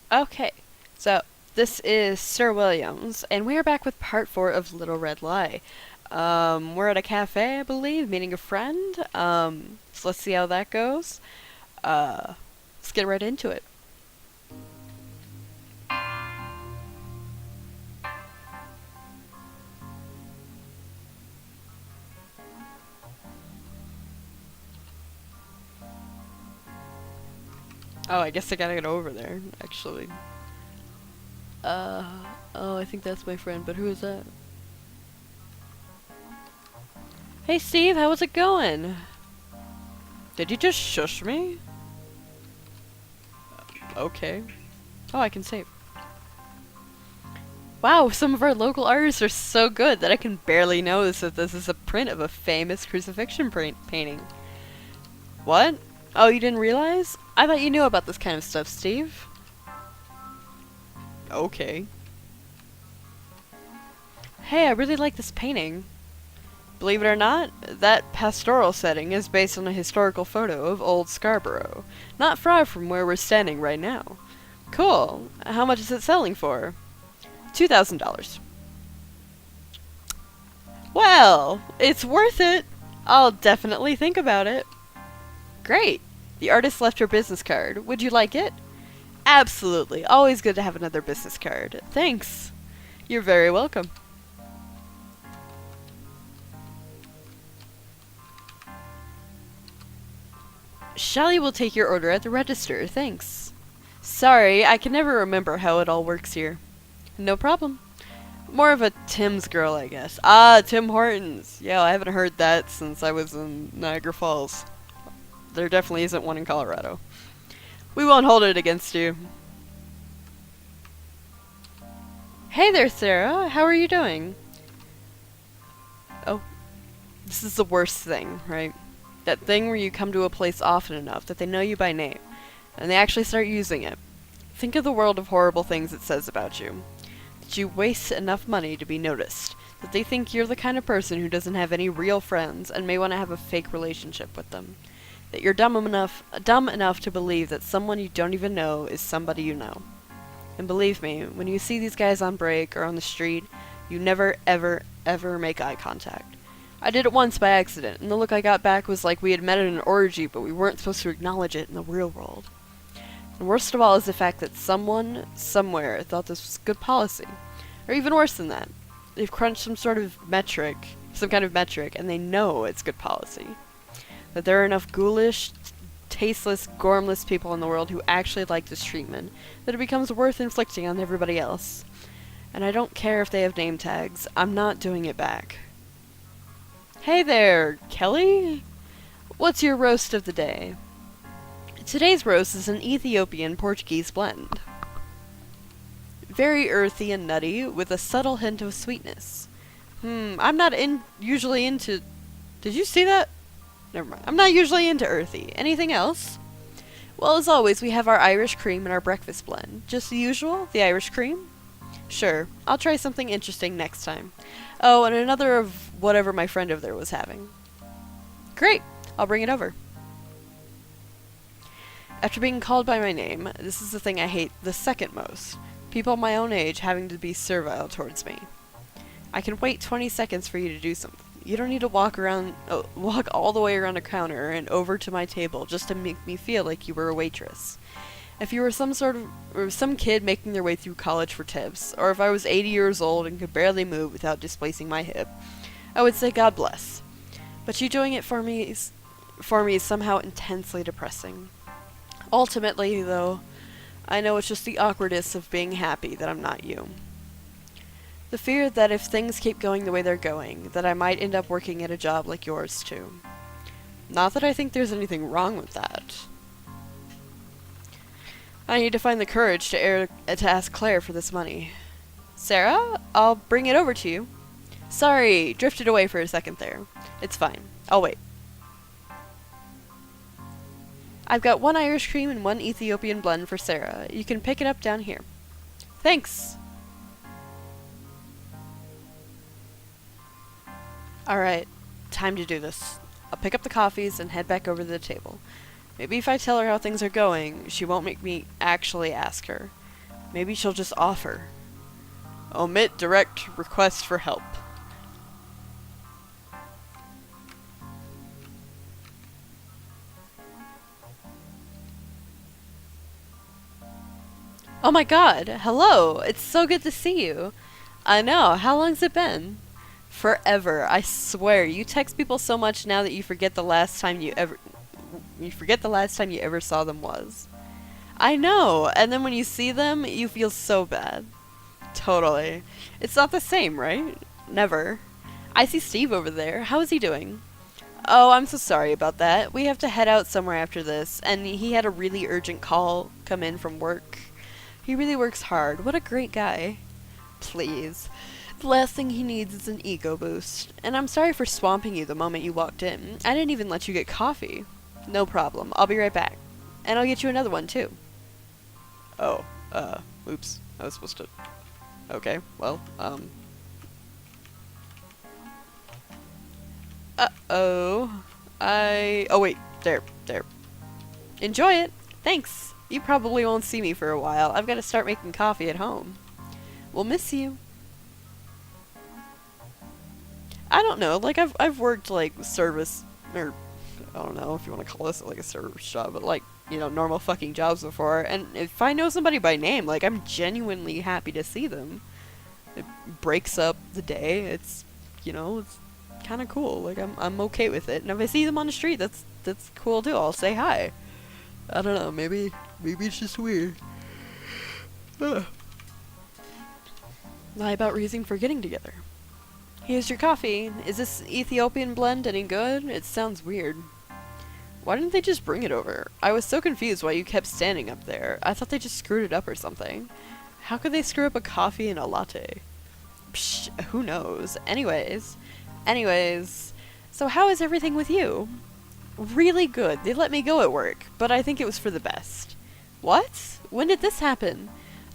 Okay, so this is SirWilliams, and we are back with part 4 of Little Red Lie. We're at a cafe, I believe, meeting a friend. So let's see how that goes. Let's get right into it. Oh, I guess I gotta get over there, actually. Uh, oh, I think that's my friend, but who is that? Hey Steve, how was it going? Did you just shush me? Okay. Oh, I can save. Wow, some of our local artists are so good that I can barely notice that this is a print of a famous crucifixion painting. What? Oh, you didn't realize? I thought you knew about this kind of stuff, Steve. Okay. Hey, I really like this painting. Believe it or not, that pastoral setting is based on a historical photo of Old Scarborough, not far from where we're standing right now. Cool. How much is it selling for? $2,000. Well, it's worth it. I'll definitely think about it. Great. The artist left her business card. Would you like it? Absolutely. Always good to have another business card. Thanks. You're very welcome. Shelly will take your order at the register. Thanks. Sorry, I can never remember how it all works here. No problem. More of a Tim's girl, I guess. Ah, Tim Hortons. Yeah, I haven't heard that since I was in Niagara Falls. There definitely isn't one in Colorado. We won't hold it against you. Hey there, Sarah. How are you doing? Oh, this is the worst thing, right? That thing where you come to a place often enough that they know you by name, and they actually start using it. Think of the world of horrible things it says about you. That you waste enough money to be noticed. That they think you're the kind of person who doesn't have any real friends and may want to have a fake relationship with them. That you're dumb enough to believe that someone you don't even know is somebody you know. And believe me, when you see these guys on break or on the street, you never, ever, ever make eye contact. I did it once by accident, and the look I got back was like we had met at an orgy, but we weren't supposed to acknowledge it in the real world. And worst of all is the fact that someone, somewhere, thought this was good policy. Or even worse than that. They've crunched some kind of metric, and they know it's good policy. That there are enough ghoulish, tasteless, gormless people in the world who actually like this treatment, that it becomes worth inflicting on everybody else. And I don't care if they have name tags, I'm not doing it back. Hey there, Kelly? What's your roast of the day? Today's roast is an Ethiopian Portuguese blend. Very earthy and nutty, with a subtle hint of sweetness. I'm not usually into... Did you see that? Never mind. I'm not usually into earthy. Anything else? Well, as always, we have our Irish cream and our breakfast blend. Just the usual? The Irish cream? Sure. I'll try something interesting next time. Oh, and another of whatever my friend over there was having. Great. I'll bring it over. After being called by my name, this is the thing I hate the second most. People my own age having to be servile towards me. I can wait 20 seconds for you to do something. You don't need to walk all the way around the counter and over to my table just to make me feel like you were a waitress. If you were some kid making their way through college for tips, or if I was 80 years old and could barely move without displacing my hip, I would say God bless. But you doing it for me is somehow intensely depressing. Ultimately, though, I know it's just the awkwardness of being happy that I'm not you. The fear that if things keep going the way they're going, that I might end up working at a job like yours too. Not that I think there's anything wrong with that. I need to find the courage to ask Claire for this money. Sarah, I'll bring it over to you. Sorry, drifted away for a second there. It's fine. I'll wait. I've got 1 Irish cream and 1 Ethiopian blend for Sarah. You can pick it up down here. Thanks. Alright, time to do this. I'll pick up the coffees and head back over to the table. Maybe if I tell her how things are going, she won't make me actually ask her. Maybe she'll just offer. Omit direct request for help. Oh my god, hello! It's so good to see you! I know, how long's it been? Forever, I swear. You text people so much now that you forget the last time you ever saw them was. I know, and then when you see them, you feel so bad. Totally. It's not the same, right? Never. I see Steve over there. How is he doing? Oh, I'm so sorry about that. We have to head out somewhere after this, and he had a really urgent call come in from work. He really works hard. What a great guy. Please. The last thing he needs is an ego boost. And I'm sorry for swamping you the moment you walked in. I didn't even let you get coffee. No problem. I'll be right back. And I'll get you another one, too. Oh, oops. I was supposed to... Okay, well, Uh-oh. Oh, wait. There. Enjoy it. Thanks. You probably won't see me for a while. I've got to start making coffee at home. We'll miss you. I don't know. Like, I've worked, like, service, or, I don't know if you want to call this, like, a service job, but, like, you know, normal fucking jobs before, and if I know somebody by name, like, I'm genuinely happy to see them. It breaks up the day. It's, you know, it's kind of cool. Like, I'm okay with it. And if I see them on the street, that's cool too. I'll say hi. I don't know. Maybe it's just weird. Lie about reason for getting together. Here's your coffee. Is this Ethiopian blend any good? It sounds weird. Why didn't they just bring it over? I was so confused why you kept standing up there. I thought they just screwed it up or something. How could they screw up a coffee and a latte? Psh, who knows? Anyways, so how is everything with you? Really good. They let me go at work, but I think it was for the best. What? When did this happen?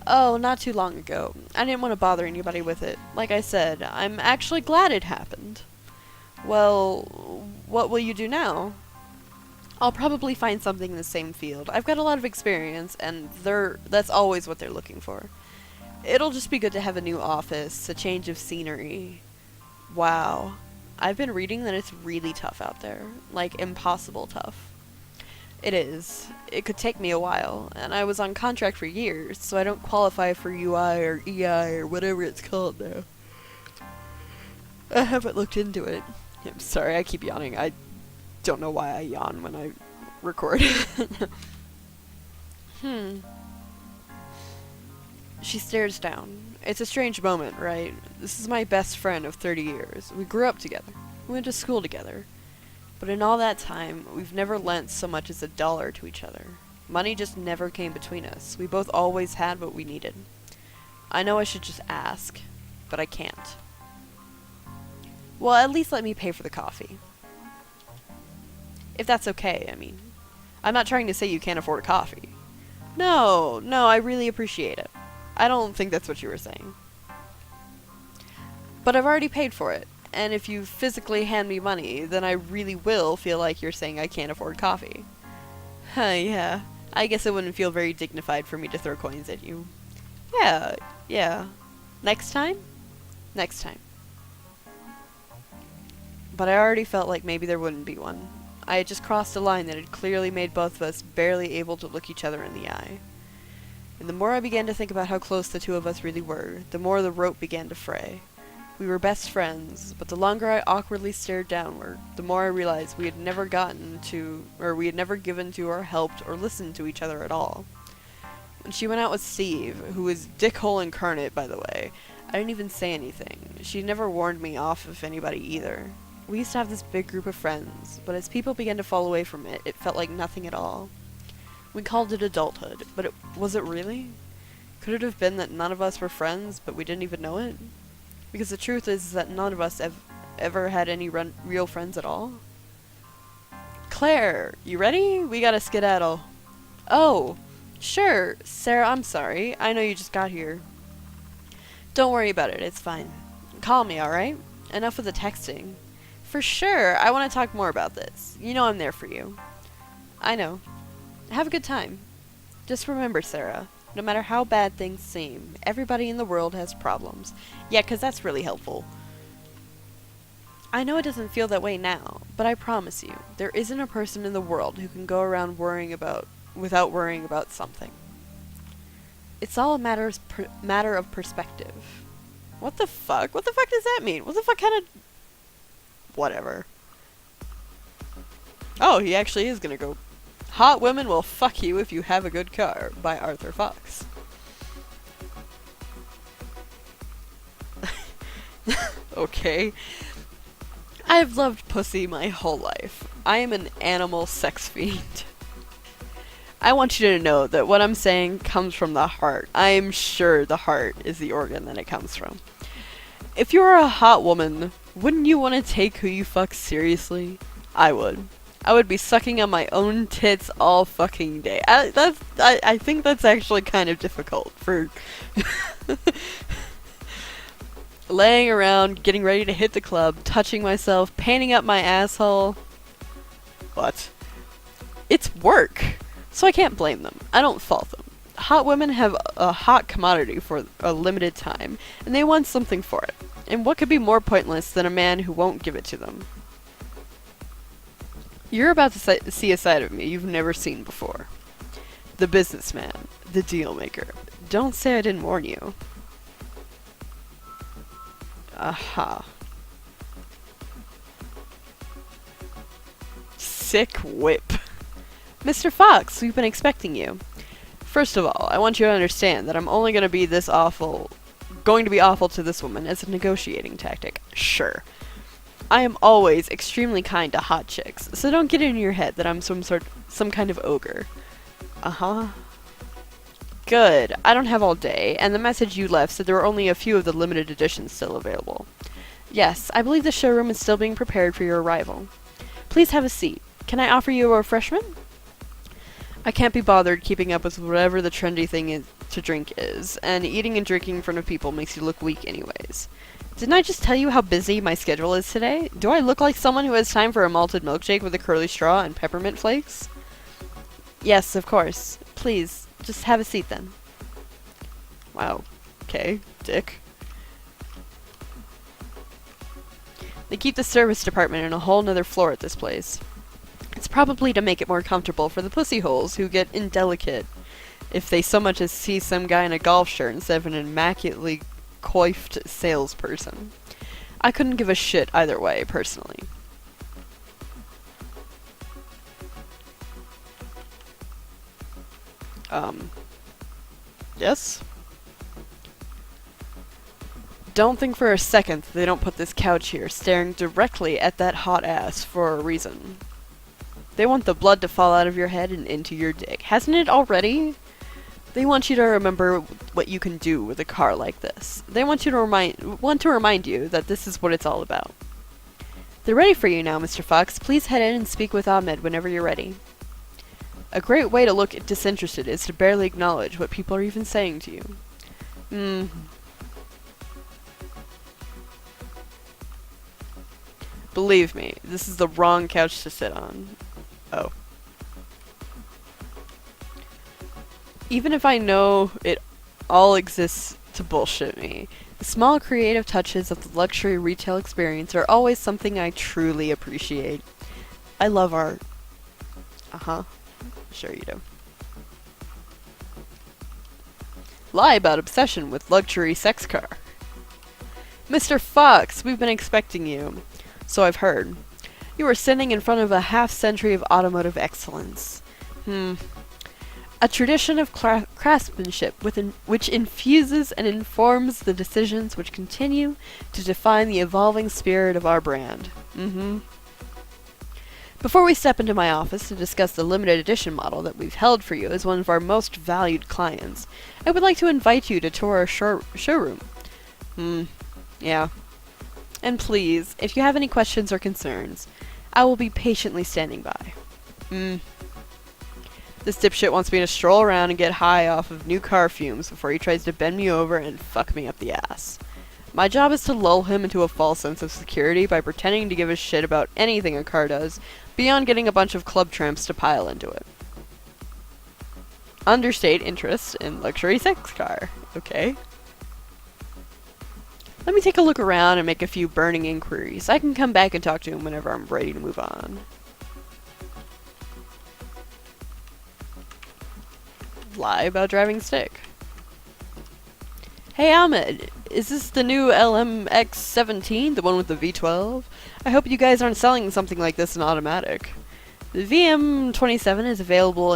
Oh, not too long ago. I didn't want to bother anybody with it. Like I said, I'm actually glad it happened. Well, what will you do now? I'll probably find something in the same field. I've got a lot of experience, and that's always what they're looking for. It'll just be good to have a new office, a change of scenery. Wow. I've been reading that it's really tough out there. Like, impossible tough. It is. It could take me a while, and I was on contract for years, so I don't qualify for UI or EI or whatever it's called now. I haven't looked into it. I'm sorry, I keep yawning. I don't know why I yawn when I record. She stares down. It's a strange moment, right? This is my best friend of 30 years. We grew up together. We went to school together. But in all that time, we've never lent so much as $1 to each other. Money just never came between us. We both always had what we needed. I know I should just ask, but I can't. Well, at least let me pay for the coffee. If that's okay, I mean. I'm not trying to say you can't afford coffee. No, I really appreciate it. I don't think that's what you were saying. But I've already paid for it, and if you physically hand me money, then I really will feel like you're saying I can't afford coffee. Yeah. I guess it wouldn't feel very dignified for me to throw coins at you. Yeah. Next time? Next time. But I already felt like maybe there wouldn't be one. I had just crossed a line that had clearly made both of us barely able to look each other in the eye. And the more I began to think about how close the two of us really were, the more the rope began to fray. We were best friends, but the longer I awkwardly stared downward, the more I realized we had never given to or helped or listened to each other at all. When she went out with Steve, who was dickhole incarnate, by the way, I didn't even say anything. She never warned me off of anybody either. We used to have this big group of friends, but as people began to fall away from it, it felt like nothing at all. We called it adulthood, but was it really? Could it have been that none of us were friends, but we didn't even know it? Because the truth is that none of us have ever had any real friends at all. Claire, you ready? We gotta skedaddle. Oh, sure. Sarah, I'm sorry. I know you just got here. Don't worry about it. It's fine. Call me, alright? Enough with the texting. For sure. I want to talk more about this. You know I'm there for you. I know. Have a good time. Just remember, Sarah, No matter how bad things seem, everybody in the world has problems. Yeah, 'cause that's really helpful. I know it doesn't feel that way now, but I promise you, there isn't a person in the world who can go around without worrying about something. It's all a matter of perspective. What the fuck? What the fuck does that mean? What the fuck kind of... Whatever. Oh, he actually is gonna go... Hot Women Will Fuck You If You Have a Good Car, by Arthur Fox. Okay. I've loved pussy my whole life. I am an animal sex fiend. I want you to know that what I'm saying comes from the heart. I am sure the heart is the organ that it comes from. If you were a hot woman, wouldn't you want to take who you fuck seriously? I would. I would be sucking on my own tits all fucking day. I think that's actually kind of difficult for... laying around, getting ready to hit the club, touching myself, painting up my asshole. What? It's work, so I can't blame them. I don't fault them. Hot women have a hot commodity for a limited time, and they want something for it. And what could be more pointless than a man who won't give it to them? You're about to see a side of me you've never seen before. The businessman, the deal maker. Don't say I didn't warn you. Aha. Sick whip. Mr. Fox, we've been expecting you. First of all, I want you to understand that I'm only going to be awful to this woman as a negotiating tactic. Sure. I am always extremely kind to hot chicks, so don't get it in your head that I'm some kind of ogre. Uh-huh. Good. I don't have all day, and the message you left said there were only a few of the limited editions still available. Yes, I believe the showroom is still being prepared for your arrival. Please have a seat. Can I offer you a refreshment? I can't be bothered keeping up with whatever the trendy thing to drink is, and eating and drinking in front of people makes you look weak anyways. Didn't I just tell you how busy my schedule is today? Do I look like someone who has time for a malted milkshake with a curly straw and peppermint flakes? Yes, of course. Please, just have a seat then. Wow. Okay, dick. They keep the service department in a whole nother floor at this place. It's probably to make it more comfortable for the pussy holes who get indelicate if they so much as see some guy in a golf shirt instead of an immaculately coiffed salesperson. I couldn't give a shit either way, personally. Yes? Don't think for a second that they don't put this couch here staring directly at that hot ass for a reason. They want the blood to fall out of your head and into your dick. Hasn't it already? They want you to remember what you can do with a car like this. They want to remind you that this is what it's all about. They're ready for you now, Mr. Fox. Please head in and speak with Ahmed whenever you're ready. A great way to look disinterested is to barely acknowledge what people are even saying to you. Believe me, this is the wrong couch to sit on. Oh. Even if I know it all exists to bullshit me, the small creative touches of the luxury retail experience are always something I truly appreciate. I love art. Uh-huh. Sure you do. Lie about obsession with luxury sex car. Mr. Fox, we've been expecting you. So I've heard. You are sitting in front of a half-century of automotive excellence. A tradition of craftsmanship which infuses and informs the decisions which continue to define the evolving spirit of our brand. Before we step into my office to discuss the limited edition model that we've held for you as one of our most valued clients, I would like to invite you to tour our showroom. Yeah. And please, if you have any questions or concerns, I will be patiently standing by. This dipshit wants me to stroll around and get high off of new car fumes before he tries to bend me over and fuck me up the ass. My job is to lull him into a false sense of security by pretending to give a shit about anything a car does, beyond getting a bunch of club tramps to pile into it. Understate interest in luxury sex car. Okay. Let me take a look around and make a few burning inquiries. I can come back and talk to him whenever I'm ready to move on. Lie about driving stick. Hey Ahmed, is this the new LMX17, the one with the V12? I hope you guys aren't selling something like this in automatic. The VM27 is available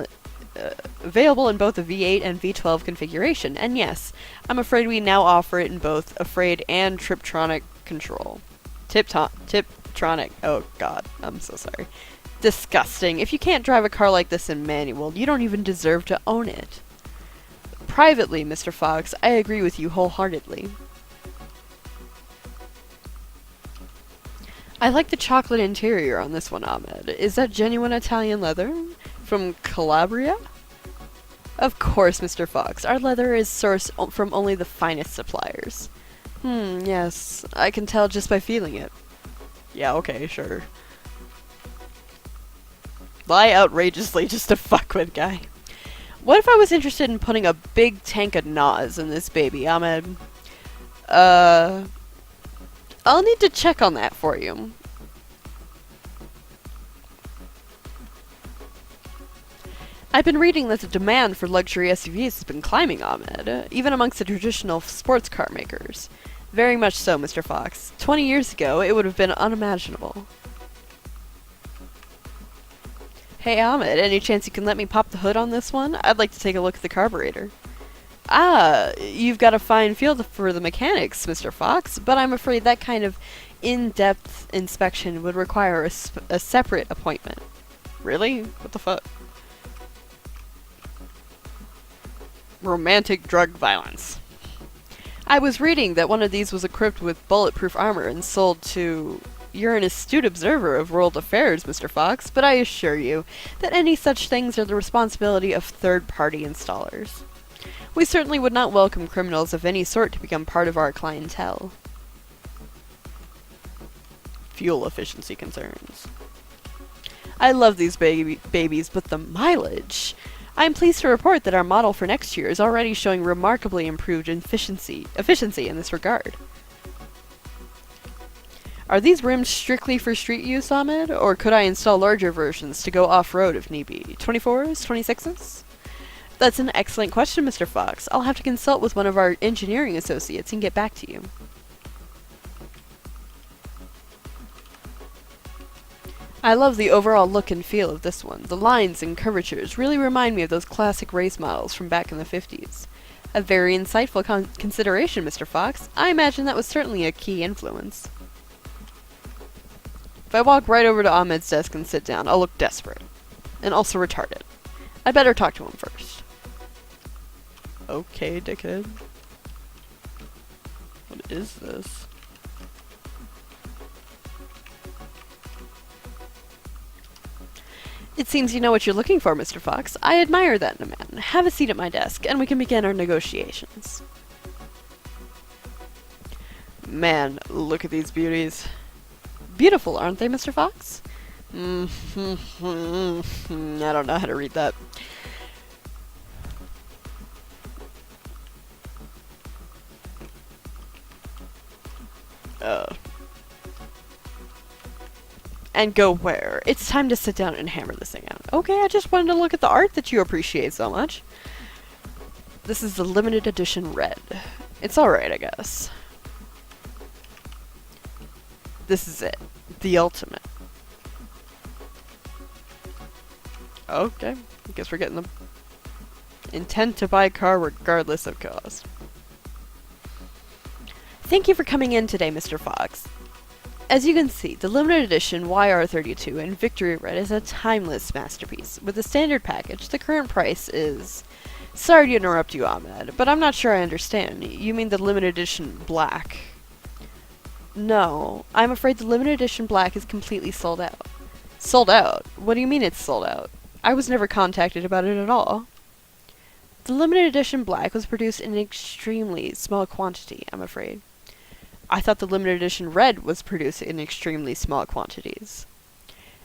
in both the V8 and V12 configuration, and yes, I'm afraid we now offer it in both Afraid and Triptronic control. Tiptronic. Oh god, I'm so sorry. Disgusting. If you can't drive a car like this in manual, you don't even deserve to own it. Privately, Mr. Fox, I agree with you wholeheartedly. I like the chocolate interior on this one, Ahmed. Is that genuine Italian leather? From Calabria? Of course, Mr. Fox. Our leather is sourced from only the finest suppliers. Yes. I can tell just by feeling it. Yeah, okay, sure. Lie outrageously just to fuck with guy. What if I was interested in putting a big tank of NOS in this baby, Ahmed? I'll need to check on that for you. I've been reading that the demand for luxury SUVs has been climbing, Ahmed, even amongst the traditional sports car makers. Very much so, Mr. Fox. 20 years ago, it would have been unimaginable. Hey Ahmed, any chance you can let me pop the hood on this one? I'd like to take a look at the carburetor. Ah, you've got a fine feel for the mechanics, Mr. Fox, but I'm afraid that kind of in-depth inspection would require a separate appointment. Really? What the fuck? Romantic drug violence. I was reading that one of these was equipped with bulletproof armor and sold to... You're an astute observer of world affairs, Mr. Fox, but I assure you that any such things are the responsibility of third-party installers. We certainly would not welcome criminals of any sort to become part of our clientele. Fuel efficiency concerns. I love these babies, but the mileage... I am pleased to report that our model for next year is already showing remarkably improved efficiency in this regard. Are these rims strictly for street use, Ahmed, or could I install larger versions to go off-road if need be? 24s? 26s? That's an excellent question, Mr. Fox. I'll have to consult with one of our engineering associates and get back to you. I love the overall look and feel of this one. The lines and curvatures really remind me of those classic race models from back in the 50s. A very insightful consideration, Mr. Fox. I imagine that was certainly a key influence. If I walk right over to Ahmed's desk and sit down, I'll look desperate. And also retarded. I'd better talk to him first. Okay, dickhead. What is this? It seems you know what you're looking for, Mr. Fox. I admire that in a man. Have a seat at my desk, and we can begin our negotiations. Man, look at these beauties. Beautiful, aren't they, Mr. Fox? I don't know how to read that. And go where? It's time to sit down and hammer this thing out. Okay, I just wanted to look at the art that you appreciate so much. This is the limited edition red. It's alright, I guess. This is it. The ultimate. Okay, I guess we're getting the intent to buy a car regardless of cost. Thank you for coming in today, Mr. Fox. As you can see, the limited edition YR32 in Victory Red is a timeless masterpiece. With the standard package, the current price is... Sorry to interrupt you, Ahmed, but I'm not sure I understand. You mean the limited edition black? No, I'm afraid the limited edition black is completely sold out. Sold out? What do you mean it's sold out? I was never contacted about it at all. The limited edition black was produced in an extremely small quantity, I'm afraid. I thought the limited edition red was produced in extremely small quantities.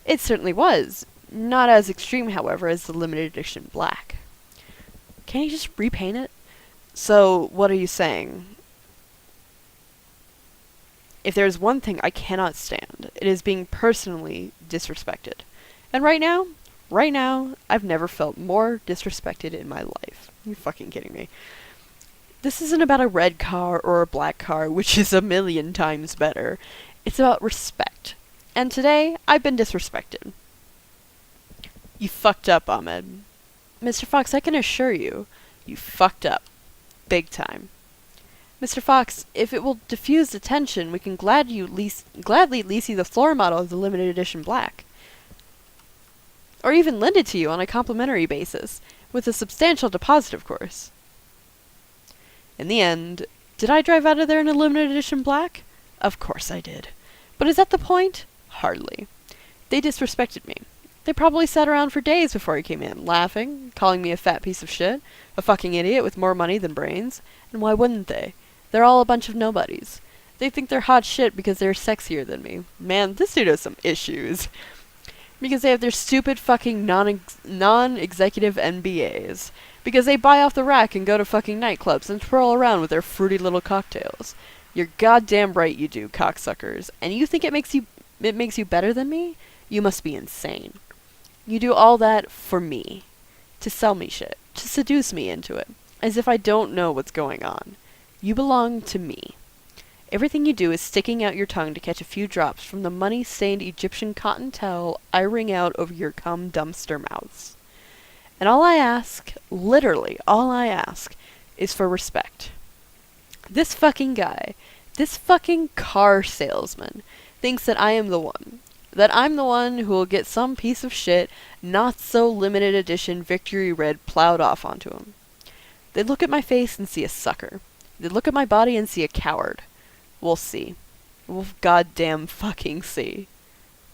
It certainly was. Not as extreme, however, as the limited edition black. Can't you just repaint it? So, what are you saying? If there's one thing I cannot stand, it is being personally disrespected. And right now, I've never felt more disrespected in my life. Are you fucking kidding me? This isn't about a red car or a black car, which is a million times better. It's about respect. And today, I've been disrespected. You fucked up, Ahmed. Mr. Fox, I can assure you, you fucked up. Big time. Mr. Fox, if it will diffuse the tension, we can gladly lease you the floor model of the limited edition black. Or even lend it to you on a complimentary basis, with a substantial deposit, of course. In the end, did I drive out of there in a limited edition black? Of course I did. But is that the point? Hardly. They disrespected me. They probably sat around for days before I came in, laughing, calling me a fat piece of shit, a fucking idiot with more money than brains. And why wouldn't they? They're all a bunch of nobodies. They think they're hot shit because they're sexier than me. Man, this dude has some issues. Because they have their stupid fucking non-executive MBAs. Because they buy off the rack and go to fucking nightclubs and twirl around with their fruity little cocktails. You're goddamn right you do, cocksuckers. And you think it makes you better than me? You must be insane. You do all that for me. To sell me shit. To seduce me into it. As if I don't know what's going on. You belong to me. Everything you do is sticking out your tongue to catch a few drops from the money-stained Egyptian cotton towel I wring out over your cum dumpster mouths. And all I ask, literally all I ask, is for respect. This fucking guy, this fucking car salesman, thinks that I am the one. That I'm the one who will get some piece of shit, not so limited edition Victory Red plowed off onto him. They look at my face and see a sucker. They look at my body and see a coward. We'll see. We'll goddamn fucking see.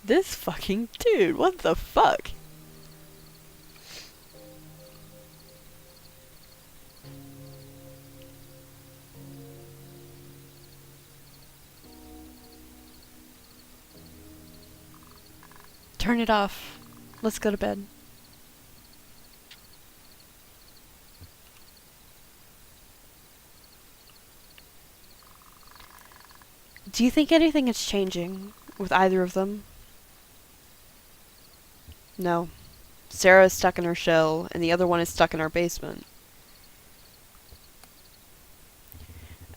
This fucking dude, what the fuck? Turn it off. Let's go to bed. Do you think anything is changing with either of them? No. Sarah is stuck in her shell, and the other one is stuck in our basement.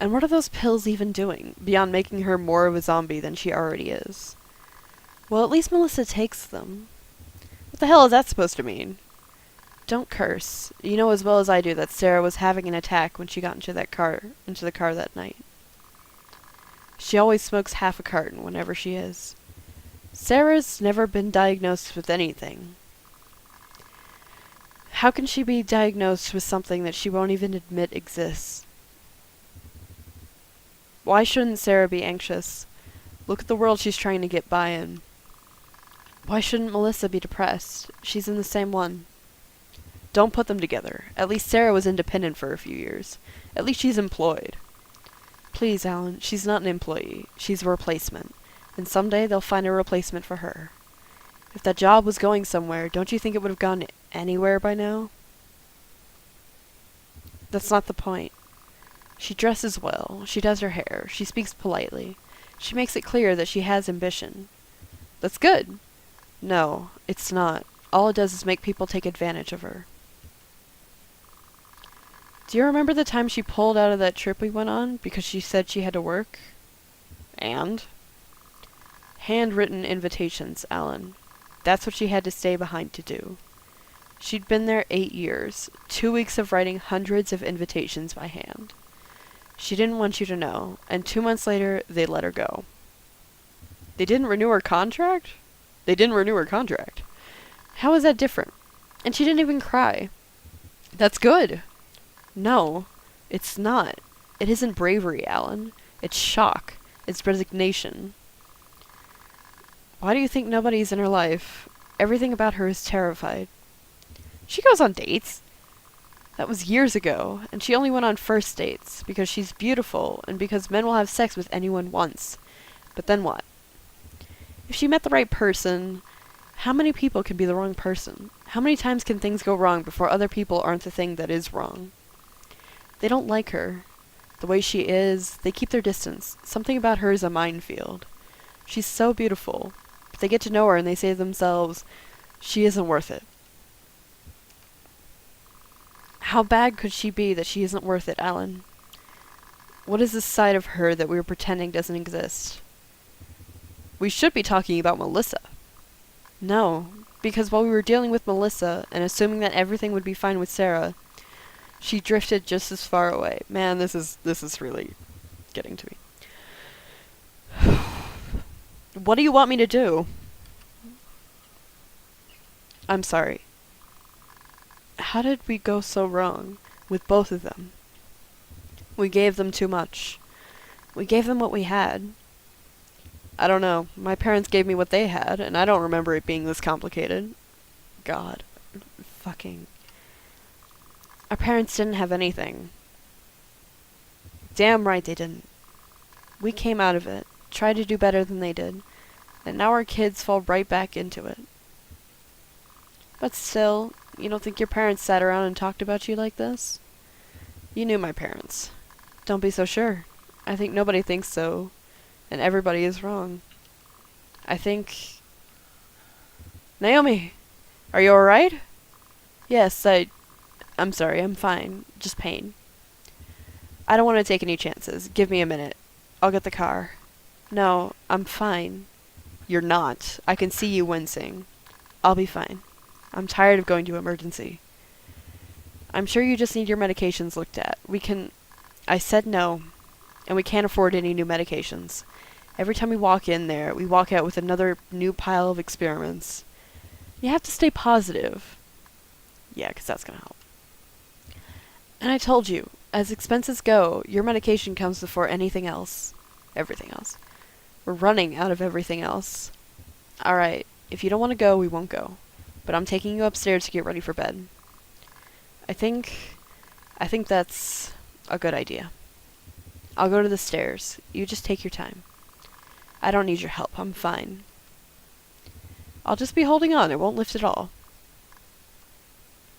And what are those pills even doing, beyond making her more of a zombie than she already is? Well, at least Melissa takes them. What the hell is that supposed to mean? Don't curse. You know as well as I do that Sarah was having an attack when she got into the car that night. She always smokes half a carton whenever she is. Sarah's never been diagnosed with anything. How can she be diagnosed with something that she won't even admit exists? Why shouldn't Sarah be anxious? Look at the world she's trying to get by in. Why shouldn't Melissa be depressed? She's in the same one. Don't put them together. At least Sarah was independent for a few years. At least she's employed. Please, Alan, she's not an employee. She's a replacement. And someday they'll find a replacement for her. If that job was going somewhere, don't you think it would have gone anywhere by now? That's not the point. She dresses well. She does her hair. She speaks politely. She makes it clear that she has ambition. That's good. No, it's not. All it does is make people take advantage of her. Do you remember the time she pulled out of that trip we went on because she said she had to work? And? Handwritten invitations, Alan. That's what she had to stay behind to do. She'd been there 8 years, 2 weeks of writing hundreds of invitations by hand. She didn't want you to know, and 2 months later, they let her go. They didn't renew her contract? They didn't renew her contract. How is that different? And she didn't even cry. That's good. No, it's not. It isn't bravery, Alan. It's shock. It's resignation. Why do you think nobody's in her life? Everything about her is terrified. She goes on dates. That was years ago, and she only went on first dates because she's beautiful and because men will have sex with anyone once. But then what? If she met the right person, How many people can be the wrong person? How many times can things go wrong before other people aren't the thing that is wrong? They don't like her. The way she is, they keep their distance. Something about her is a minefield. She's so beautiful, but they get to know her and they say to themselves, she isn't worth it. How bad could she be that she isn't worth it, Alan? What is this side of her that we were pretending doesn't exist? We should be talking about Melissa. No, because while we were dealing with Melissa and assuming that everything would be fine with Sarah, she drifted just as far away. Man, this is really getting to me. What do you want me to do? I'm sorry. How did we go so wrong with both of them? We gave them too much. We gave them what we had. I don't know. My parents gave me what they had, and I don't remember it being this complicated. God. Fucking. Our parents didn't have anything. Damn right they didn't. We came out of it, tried to do better than they did, and now our kids fall right back into it. But still, you don't think your parents sat around and talked about you like this? You knew my parents. Don't be so sure. I think nobody thinks so, and everybody is wrong. I think... Naomi! Are you alright? Yes, I'm sorry, I'm fine. Just pain. I don't want to take any chances. Give me a minute. I'll get the car. No, I'm fine. You're not. I can see you wincing. I'll be fine. I'm tired of going to emergency. I'm sure you just need your medications looked at. I said no, and we can't afford any new medications. Every time we walk in there, we walk out with another new pile of experiments. You have to stay positive. Yeah, 'cause that's gonna help. And I told you, as expenses go, your medication comes before anything else. Everything else. We're running out of everything else. Alright, if you don't want to go, we won't go. But I'm taking you upstairs to get ready for bed. I think that's a good idea. I'll go to the stairs. You just take your time. I don't need your help. I'm fine. I'll just be holding on. It won't lift at all.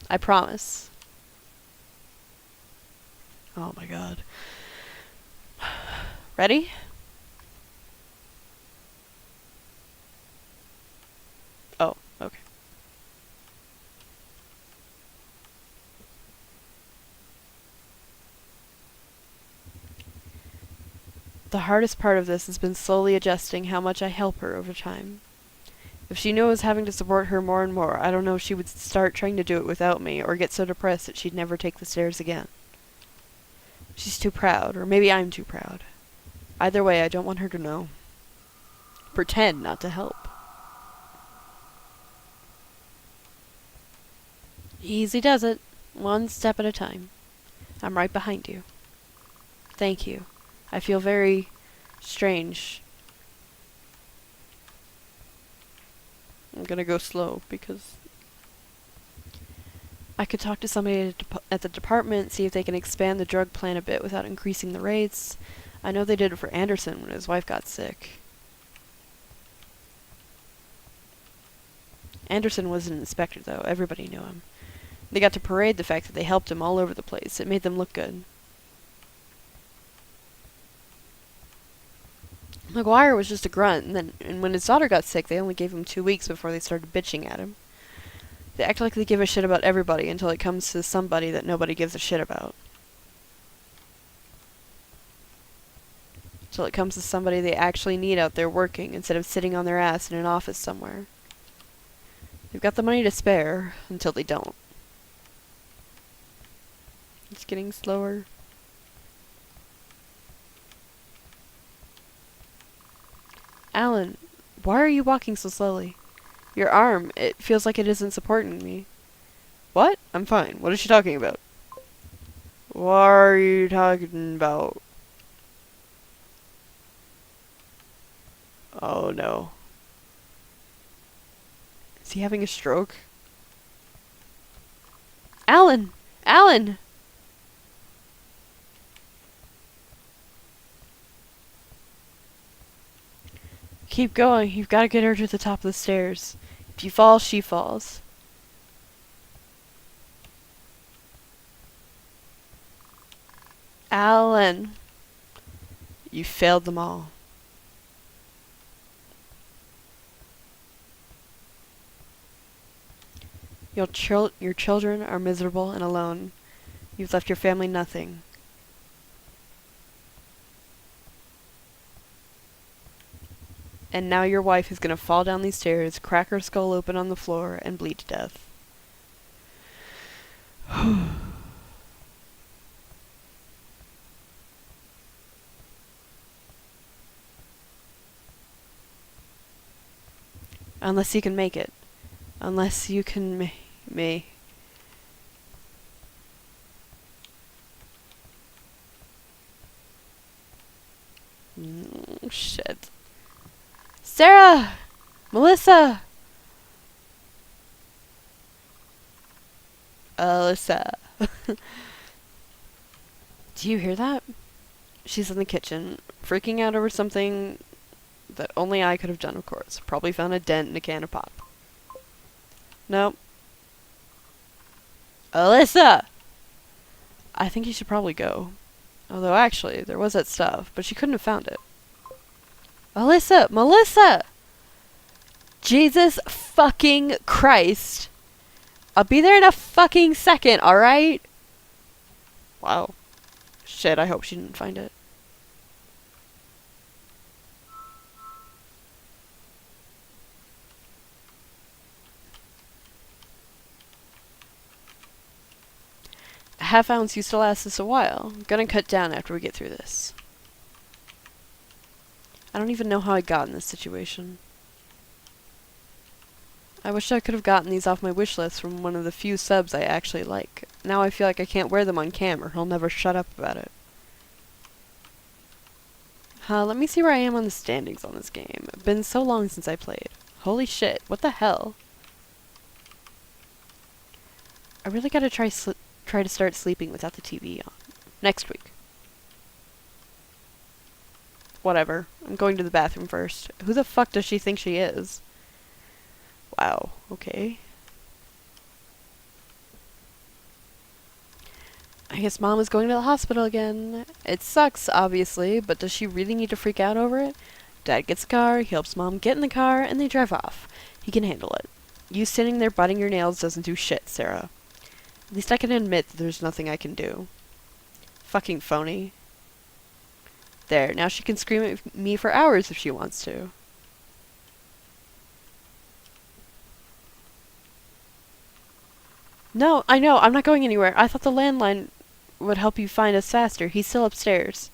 I promise. Oh my god. Ready? Oh, okay. The hardest part of this has been slowly adjusting how much I help her over time. If she knew I was having to support her more and more, I don't know if she would start trying to do it without me, or get so depressed that she'd never take the stairs again. She's too proud, or maybe I'm too proud. Either way, I don't want her to know. Pretend not to help. Easy does it. One step at a time. I'm right behind you. Thank you. I feel very strange. I'm gonna go slow because I could talk to somebody at the department, see if they can expand the drug plan a bit without increasing the rates. I know they did it for Anderson when his wife got sick. Anderson was an inspector, though. Everybody knew him. They got to parade the fact that they helped him all over the place. It made them look good. McGuire was just a grunt, and when his daughter got sick, they only gave him 2 weeks before they started bitching at him. They act like they give a shit about everybody until it comes to somebody that nobody gives a shit about. Until it comes to somebody they actually need out there working, instead of sitting on their ass in an office somewhere. They've got the money to spare, until they don't. It's getting slower. Alan, why are you walking so slowly? Your arm, it feels like it isn't supporting me. What? I'm fine. What is she talking about? What are you talking about? Oh no. Is he having a stroke? Alan! Alan! Keep going. You've got to get her to the top of the stairs. If you fall, she falls. Alan, you failed them all. Your children are miserable and alone. You've left your family nothing. And now your wife is gonna fall down these stairs, crack her skull open on the floor, and bleed to death. Unless you can make it. Unless you can shit. Sarah! Melissa! Alyssa. Do you hear that? She's in the kitchen, freaking out over something that only I could have done, of course. Probably found a dent in a can of pop. Nope. Alyssa! I think you should probably go. Although, actually, there was that stuff, but she couldn't have found it. Alyssa! Melissa! Jesus fucking Christ! I'll be there in a fucking second, alright? Wow. Shit, I hope she didn't find it. A half ounce used to last us a while. Gonna cut down after we get through this. I don't even know how I got in this situation. I wish I could have gotten these off my wish list from one of the few subs I actually like. Now I feel like I can't wear them on camera. He'll never shut up about it. Let me see where I am on the standings on this game. It's been so long since I played. Holy shit, what the hell? I really gotta try to start sleeping without the TV on. Next week. Whatever. I'm going to the bathroom first. Who the fuck does she think she is? Wow, okay. I guess Mom is going to the hospital again. It sucks, obviously, but does she really need to freak out over it? Dad gets a car, he helps Mom get in the car, and they drive off. He can handle it. You sitting there biting your nails doesn't do shit, Sarah. At least I can admit that there's nothing I can do. Fucking phony. There, now she can scream at me for hours if she wants to. No, I know, I'm not going anywhere. I thought the landline would help you find us faster. He's still upstairs.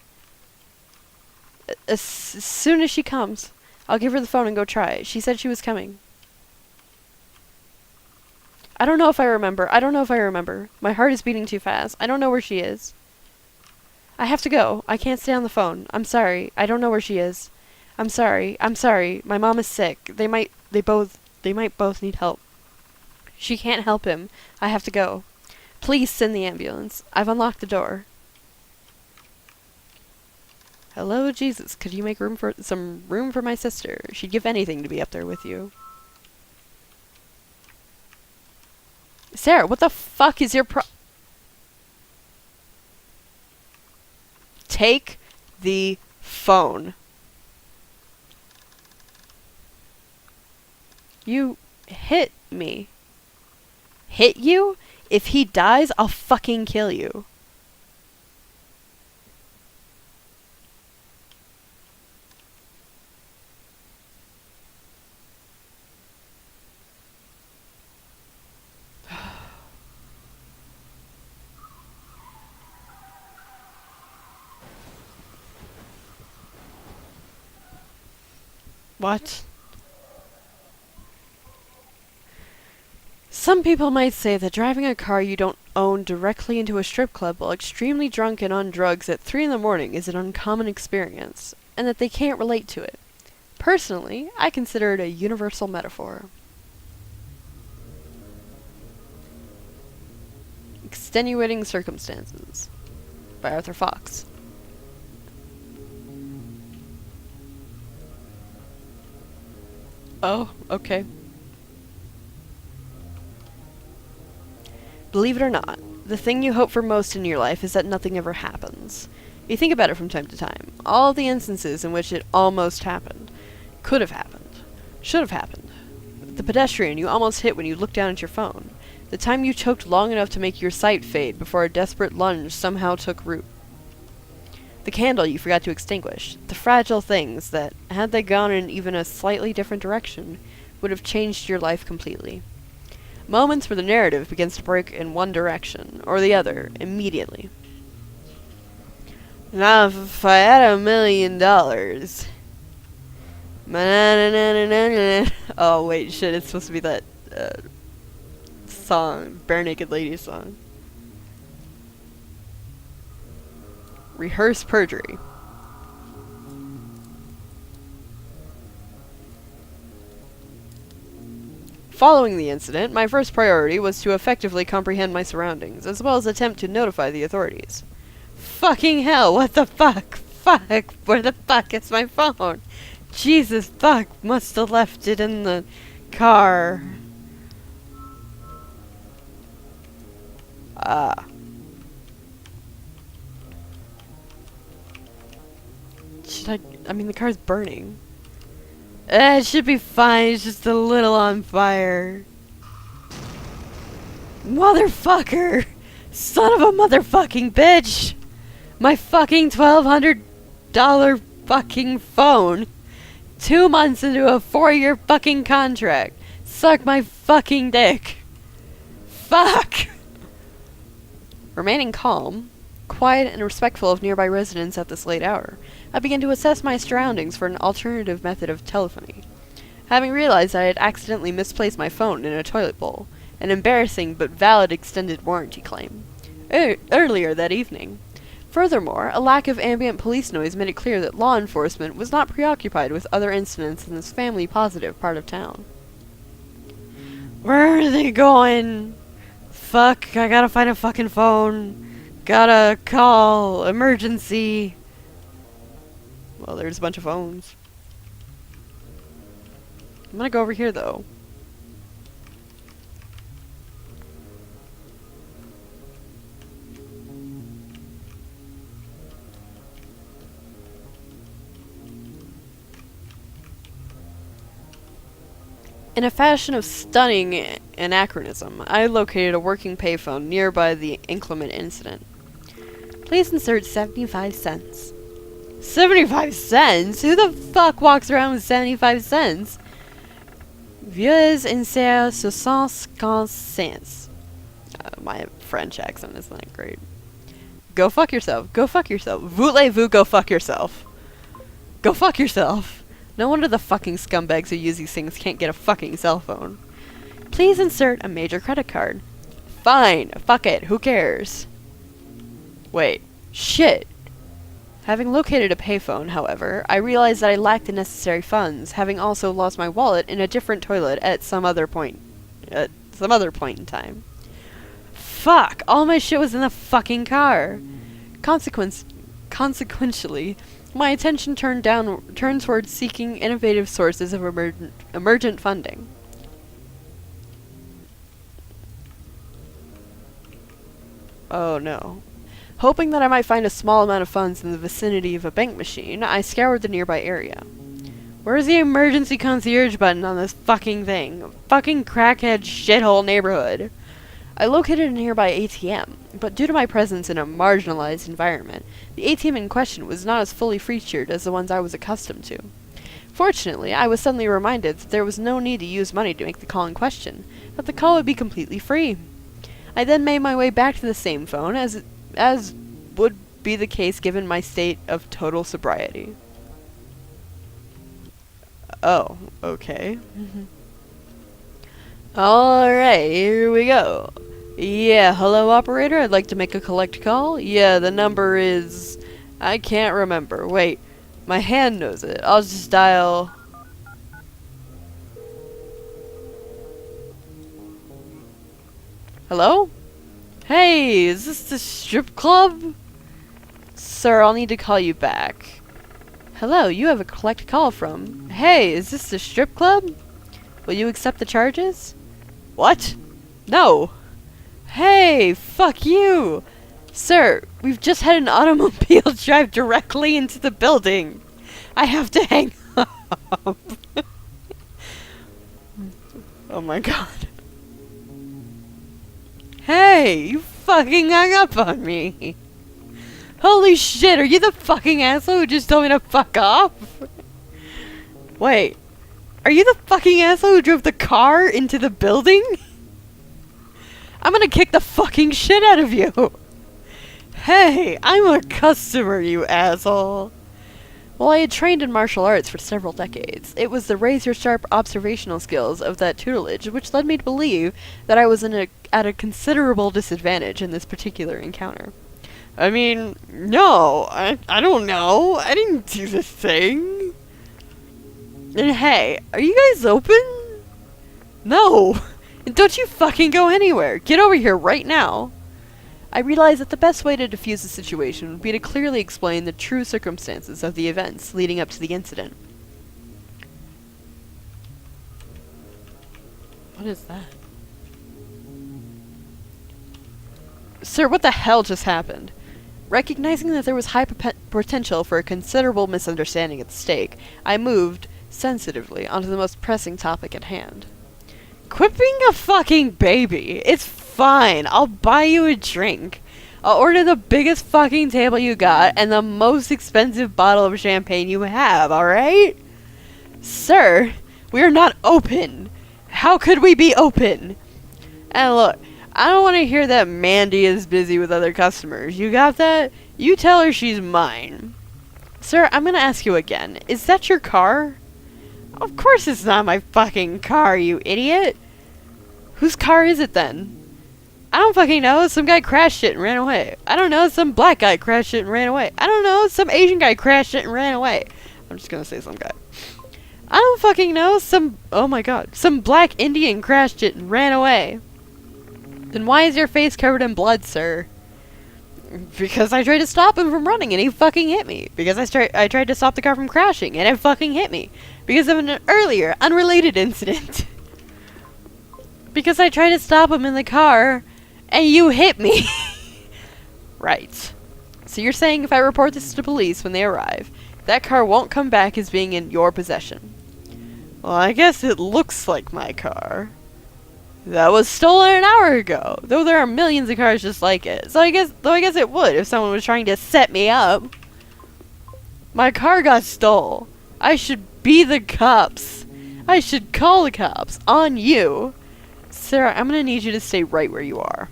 As soon as she comes, I'll give her the phone and go try it. She said she was coming. I don't know if I remember. My heart is beating too fast. I don't know where she is. I have to go. I can't stay on the phone. I'm sorry. I don't know where she is. I'm sorry. My mom is sick. They might both need help. She can't help him. I have to go. Please send the ambulance. I've unlocked the door. Hello, Jesus. Could you make some room for my sister? She'd give anything to be up there with you. Sarah, what the fuck is your Take the phone. You hit me. Hit you? If he dies, I'll fucking kill you. What? Some people might say that driving a car you don't own directly into a strip club while extremely drunk and on drugs at 3 in the morning is an uncommon experience, and that they can't relate to it. Personally, I consider it a universal metaphor. Extenuating Circumstances by Arthur Fox. Oh, okay. Believe it or not, the thing you hope for most in your life is that nothing ever happens. You think about it from time to time. All the instances in which it almost happened. Could have happened. Should have happened. The pedestrian you almost hit when you looked down at your phone. The time you choked long enough to make your sight fade before a desperate lunge somehow took root. The candle you forgot to extinguish. The fragile things that, had they gone in even a slightly different direction, would have changed your life completely. Moments where the narrative begins to break in one direction, or the other, immediately. Now, if I had $1 million... Oh, wait, shit, it's supposed to be that, song. Bare Naked Ladies song. Rehearse perjury. Following the incident, my first priority was to effectively comprehend my surroundings, as well as attempt to notify the authorities. Fucking hell, what the fuck? Fuck, where the fuck is my phone? Jesus fuck, must have left it in the car. Should I mean, the car's burning. It should be fine, it's just a little on fire. Motherfucker! Son of a motherfucking bitch! My fucking $1,200 fucking phone! 2 months into a 4-year fucking contract! Suck my fucking dick! Fuck! Remaining calm, quiet and respectful of nearby residents at this late hour, I began to assess my surroundings for an alternative method of telephony. Having realized I had accidentally misplaced my phone in a toilet bowl, an embarrassing but valid extended warranty claim, earlier that evening. Furthermore, a lack of ambient police noise made it clear that law enforcement was not preoccupied with other incidents in this family-positive part of town. Where are they going? Fuck, I gotta find a fucking phone. Gotta call. Emergency. Well, there's a bunch of phones. I'm gonna go over here, though. In a fashion of stunning anachronism, I located a working payphone nearby the inclement incident. Please insert 75 cents. 75 cents? Who the fuck walks around with 75 cents? Veuillez insérer 75 cents. My French accent isn't that great. Go fuck yourself. Go fuck yourself. Voulez-vous go fuck yourself? Go fuck yourself. No wonder the fucking scumbags who use these things can't get a fucking cell phone. Please insert a major credit card. Fine. Fuck it. Who cares? Wait. Shit. Having located a payphone, however, I realized that I lacked the necessary funds, having also lost my wallet in a different toilet at some other point in time. Fuck! All my shit was in the fucking car! Consequentially, my attention turned towards seeking innovative sources of emergent funding. Oh no. Hoping that I might find a small amount of funds in the vicinity of a bank machine, I scoured the nearby area. Where's the emergency concierge button on this fucking thing? Fucking crackhead shithole neighborhood. I located a nearby ATM, but due to my presence in a marginalized environment, the ATM in question was not as fully featured as the ones I was accustomed to. Fortunately, I was suddenly reminded that there was no need to use money to make the call in question, that the call would be completely free. I then made my way back to the same phone, as would be the case given my state of total sobriety. Oh, okay. Alright, here we go. Yeah, hello operator, I'd like to make a collect call. Yeah, the number is... I can't remember. Wait, my hand knows it. I'll just dial... Hello? Hey, is this the strip club? Sir, I'll need to call you back. Hello, you have a collect call from... Hey, is this the strip club? Will you accept the charges? What? No. Hey, fuck you! Sir, we've just had an automobile drive directly into the building. I have to hang up. Oh my god. Hey, you fucking hung up on me. Holy shit, are you the fucking asshole who just told me to fuck off? Wait, are you the fucking asshole who drove the car into the building? I'm gonna kick the fucking shit out of you. Hey, I'm a customer, you asshole. Well, I had trained in martial arts for several decades. It was the razor-sharp observational skills of that tutelage which led me to believe that I was at a considerable disadvantage in this particular encounter. I mean, no, I don't know. I didn't do this thing. And hey, are you guys open? No. And don't you fucking go anywhere. Get over here right now. I realized that the best way to defuse the situation would be to clearly explain the true circumstances of the events leading up to the incident. What is that? Sir, what the hell just happened? Recognizing that there was high potential for a considerable misunderstanding at stake, I moved, sensitively, onto the most pressing topic at hand. Quit being a fucking baby! It's fine, I'll buy you a drink. I'll order the biggest fucking table you got and the most expensive bottle of champagne you have, alright? Sir, we are not open. How could we be open? And look, I don't want to hear that Mandy is busy with other customers. You got that? You tell her she's mine. Sir, I'm gonna ask you again. Is that your car? Of course it's not my fucking car, you idiot. Whose car is it then? I don't fucking know. Some guy crashed it and ran away. I don't know. Some black guy crashed it and ran away. I don't know. Some Asian guy crashed it and ran away. I'm just gonna say some guy. I don't fucking know. Oh my god. Some black Indian crashed it and ran away. Then why is your face covered in blood, sir? Because I tried to stop him from running and he fucking hit me. Because I tried to stop the car from crashing and it fucking hit me. Because of an earlier, unrelated incident. Because I tried to stop him in the car and you hit me. Right. So you're saying if I report this to police when they arrive, that car won't come back as being in your possession. Well, I guess it looks like my car. That was stolen an hour ago, though there are millions of cars just like it. So I guess it would if someone was trying to set me up. My car got stole. I should be the cops. I should call the cops on you. Sarah, I'm gonna need you to stay right where you are.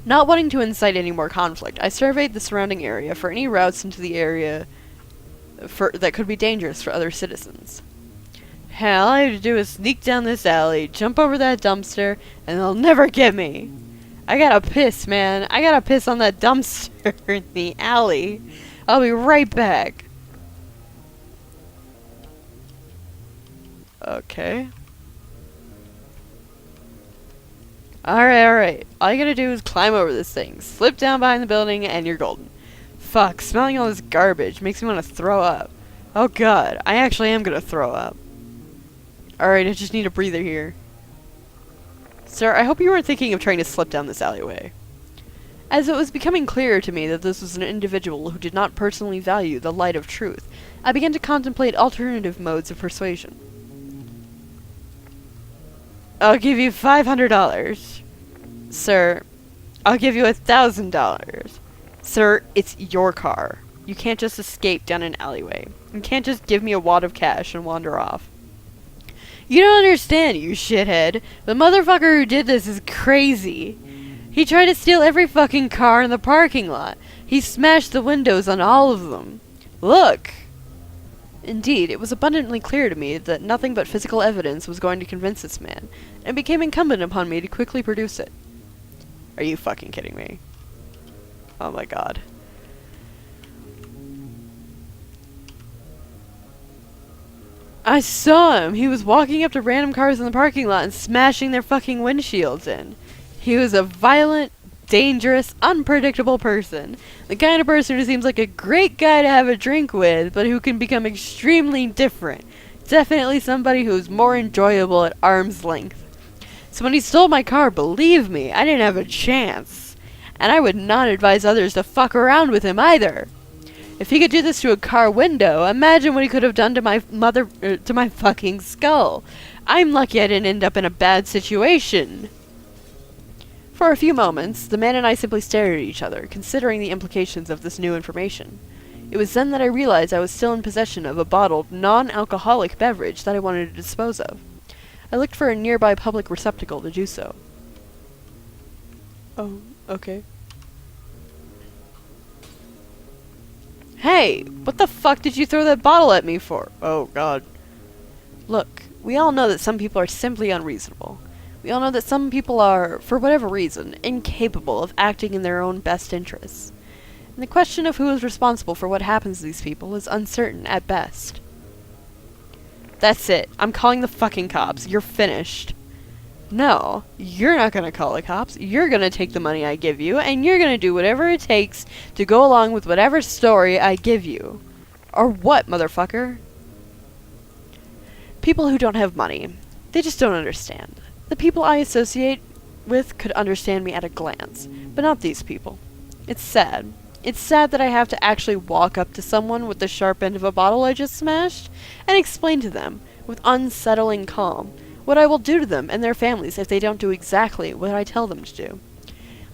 Not wanting to incite any more conflict, I surveyed the surrounding area for any routes into the area that could be dangerous for other citizens. All I have to do is sneak down this alley, jump over that dumpster, and they'll never get me. I gotta piss, man. I gotta piss on that dumpster in the alley. I'll be right back. Okay. Alright. All you gotta do is climb over this thing, slip down behind the building, and you're golden. Fuck, smelling all this garbage makes me want to throw up. Oh god, I actually am gonna throw up. Alright, I just need a breather here. Sir, I hope you weren't thinking of trying to slip down this alleyway. As it was becoming clearer to me that this was an individual who did not personally value the light of truth, I began to contemplate alternative modes of persuasion. I'll give you $500. Sir, I'll give you $1,000. Sir, it's your car. You can't just escape down an alleyway. You can't just give me a wad of cash and wander off. You don't understand, you shithead. The motherfucker who did this is crazy. He tried to steal every fucking car in the parking lot. He smashed the windows on all of them. Look! Indeed, it was abundantly clear to me that nothing but physical evidence was going to convince this man, and it became incumbent upon me to quickly produce it. Are you fucking kidding me? Oh my god. I saw him! He was walking up to random cars in the parking lot and smashing their fucking windshields in. He was a violent, dangerous, unpredictable person. The kind of person who seems like a great guy to have a drink with, but who can become extremely different. Definitely somebody who's more enjoyable at arm's length. So when he stole my car, believe me, I didn't have a chance. And I would not advise others to fuck around with him either. If he could do this to a car window, imagine what he could have done to my to my fucking skull. I'm lucky I didn't end up in a bad situation. For a few moments, the man and I simply stared at each other, considering the implications of this new information. It was then that I realized I was still in possession of a bottled, non-alcoholic beverage that I wanted to dispose of. I looked for a nearby public receptacle to do so. Oh, okay. Hey, what the fuck did you throw that bottle at me for? Oh, God. Look, we all know that some people are simply unreasonable. We all know that some people are, for whatever reason, incapable of acting in their own best interests. And the question of who is responsible for what happens to these people is uncertain at best. That's it. I'm calling the fucking cops. You're finished. No, you're not gonna call the cops. You're gonna take the money I give you, and you're gonna do whatever it takes to go along with whatever story I give you. Or what, motherfucker? People who don't have money, they just don't understand. The people I associate with could understand me at a glance, but not these people. It's sad. It's sad that I have to actually walk up to someone with the sharp end of a bottle I just smashed and explain to them, with unsettling calm, what I will do to them and their families if they don't do exactly what I tell them to do.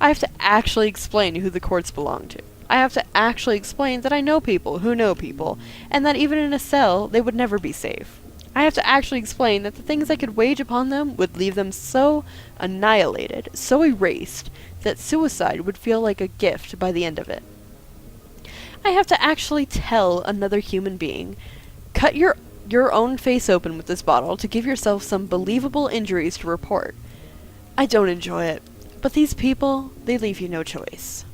I have to actually explain who the courts belong to. I have to actually explain that I know people who know people, and that even in a cell, they would never be safe. I have to actually explain that the things I could wage upon them would leave them so annihilated, so erased, that suicide would feel like a gift by the end of it. I have to actually tell another human being, cut your own face open with this bottle to give yourself some believable injuries to report. I don't enjoy it, but these people, they leave you no choice.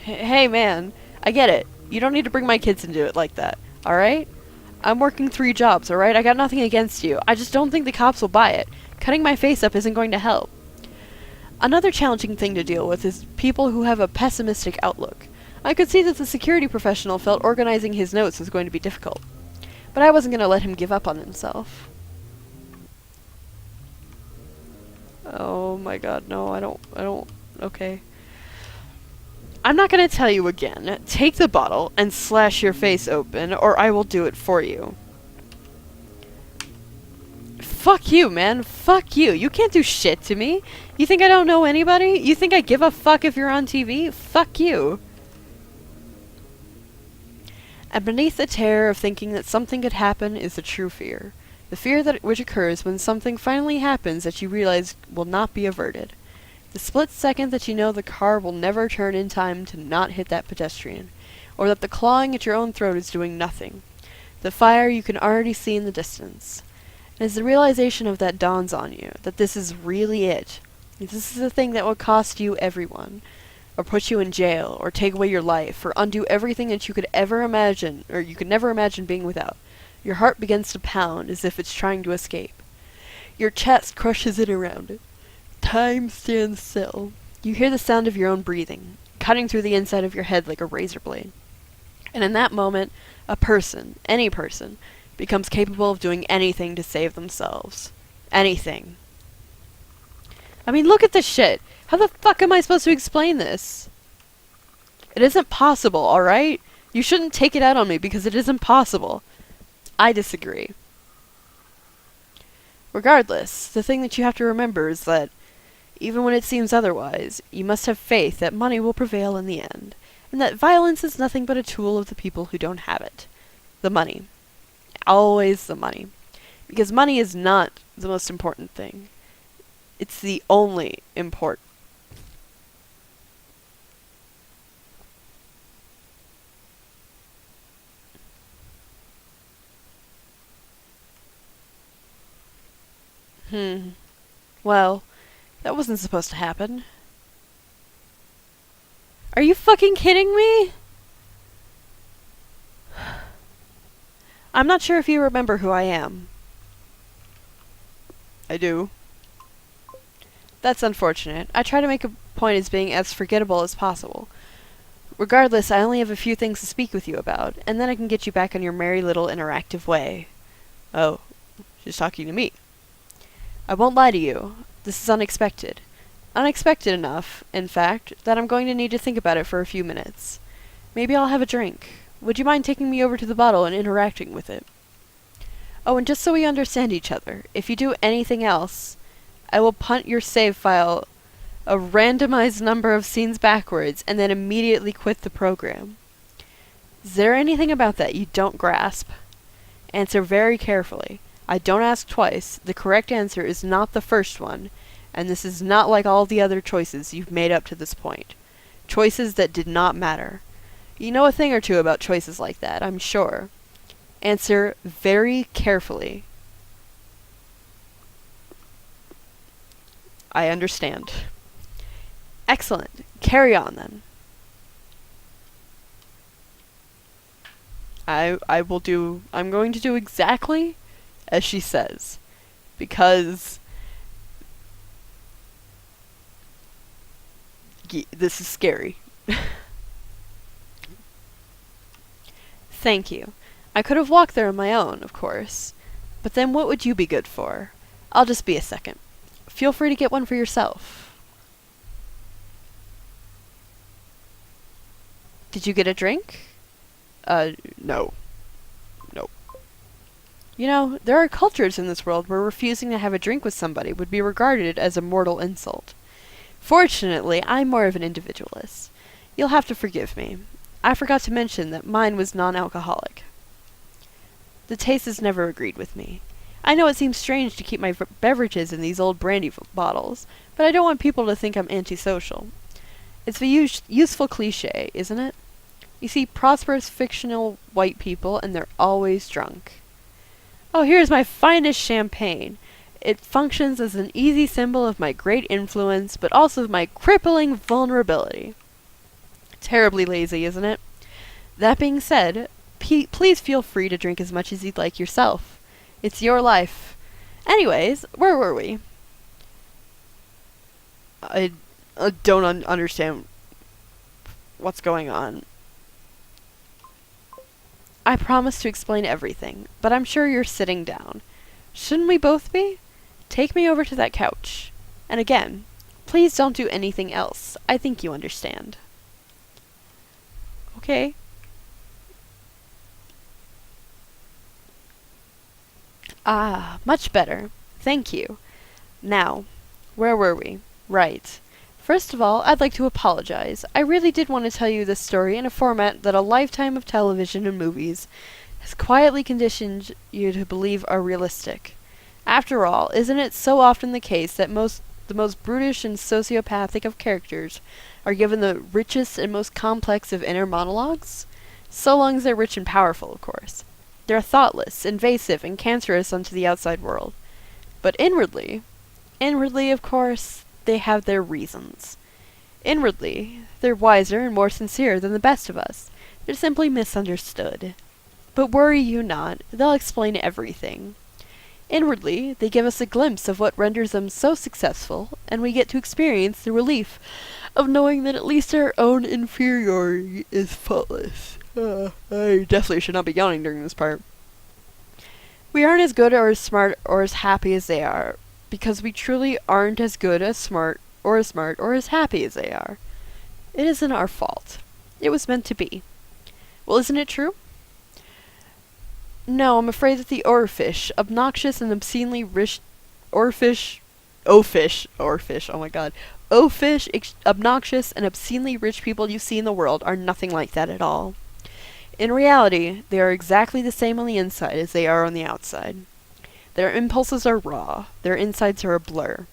Hey man, I get it. You don't need to bring my kids into it like that, alright? I'm working 3 jobs, alright? I got nothing against you. I just don't think the cops will buy it. Cutting my face up isn't going to help. Another challenging thing to deal with is people who have a pessimistic outlook. I could see that the security professional felt organizing his notes was going to be difficult. But I wasn't going to let him give up on himself. Oh my god, no, I don't, okay. I'm not going to tell you again. Take the bottle and slash your face open, or I will do it for you. Fuck you, man. Fuck you. You can't do shit to me. You think I don't know anybody? You think I give a fuck if you're on TV? Fuck you. And beneath the terror of thinking that something could happen is the true fear. The fear which occurs when something finally happens that you realize will not be averted. The split second that you know the car will never turn in time to not hit that pedestrian, or that the clawing at your own throat is doing nothing. The fire you can already see in the distance. And as the realization of that dawns on you, that this is really it, this is the thing that will cost you everyone, or put you in jail, or take away your life, or undo everything that you could ever imagine, or you could never imagine being without, your heart begins to pound as if it's trying to escape. Your chest crushes in around it. Time stands still. You hear the sound of your own breathing, cutting through the inside of your head like a razor blade. And in that moment, a person, any person, becomes capable of doing anything to save themselves. Anything. I mean, look at this shit. How the fuck am I supposed to explain this? It isn't possible, alright? You shouldn't take it out on me because it isn't possible. I disagree. Regardless, the thing that you have to remember is that even when it seems otherwise, you must have faith that money will prevail in the end, and that violence is nothing but a tool of the people who don't have it. The money. Always the money. Because money is not the most important thing. It's the only important. Well, that wasn't supposed to happen. Are you fucking kidding me? I'm not sure if you remember who I am. I do. That's unfortunate. I try to make a point as being as forgettable as possible. Regardless, I only have a few things to speak with you about, and then I can get you back on your merry little interactive way. Oh, she's talking to me. I won't lie to you. This is unexpected. Unexpected enough, in fact, that I'm going to need to think about it for a few minutes. Maybe I'll have a drink. Would you mind taking me over to the bottle and interacting with it? Oh, and just so we understand each other, if you do anything else, I will punt your save file a randomized number of scenes backwards and then immediately quit the program. Is there anything about that you don't grasp? Answer very carefully. I don't ask twice. The correct answer is not the first one, and this is not like all the other choices you've made up to this point. Choices that did not matter. You know a thing or two about choices like that, I'm sure. Answer very carefully. I understand. Excellent. Carry on, then. I'm going to do exactly as she says. Because this is scary. Thank you. I could have walked there on my own, of course. But then what would you be good for? I'll just be a second. Feel free to get one for yourself. Did you get a drink? No. Nope. You know, there are cultures in this world where refusing to have a drink with somebody would be regarded as a mortal insult. Fortunately, I'm more of an individualist. You'll have to forgive me. I forgot to mention that mine was non-alcoholic. The taste has never agreed with me. I know it seems strange to keep my beverages in these old brandy bottles, but I don't want people to think I'm antisocial. It's a useful cliché, isn't it? You see prosperous fictional white people, and they're always drunk. Oh, here's my finest champagne. It functions as an easy symbol of my great influence, but also of my crippling vulnerability. Terribly lazy, isn't it? That being said, please feel free to drink as much as you'd like yourself. It's your life. Anyways, where were we? I don't understand what's going on. I promise to explain everything, but I'm sure you're sitting down. Shouldn't we both be? Take me over to that couch. And again, please don't do anything else. I think you understand. Okay. Ah, much better. Thank you. Now, where were we? Right. First of all, I'd like to apologize. I really did want to tell you this story in a format that a lifetime of television and movies has quietly conditioned you to believe are realistic. After all, isn't it so often the case that the most brutish and sociopathic of characters are given the richest and most complex of inner monologues? So long as they're rich and powerful, of course. They're thoughtless, invasive, and cancerous unto the outside world. But inwardly, of course, they have their reasons. Inwardly, they're wiser and more sincere than the best of us. They're simply misunderstood. But worry you not, they'll explain everything. Inwardly, they give us a glimpse of what renders them so successful, and we get to experience the relief of knowing that at least our own inferiority is faultless. I definitely should not be yawning during this part. We aren't as good or as smart or as happy as they are, because we truly aren't as good, as smart, or as happy as they are. It isn't our fault. It was meant to be. Well, isn't it true? No, I'm afraid that the oarfish, obnoxious and obscenely rich, obnoxious and obscenely rich people you see in the world are nothing like that at all. In reality, they are exactly the same on the inside as they are on the outside. Their impulses are raw. Their insides are a blur.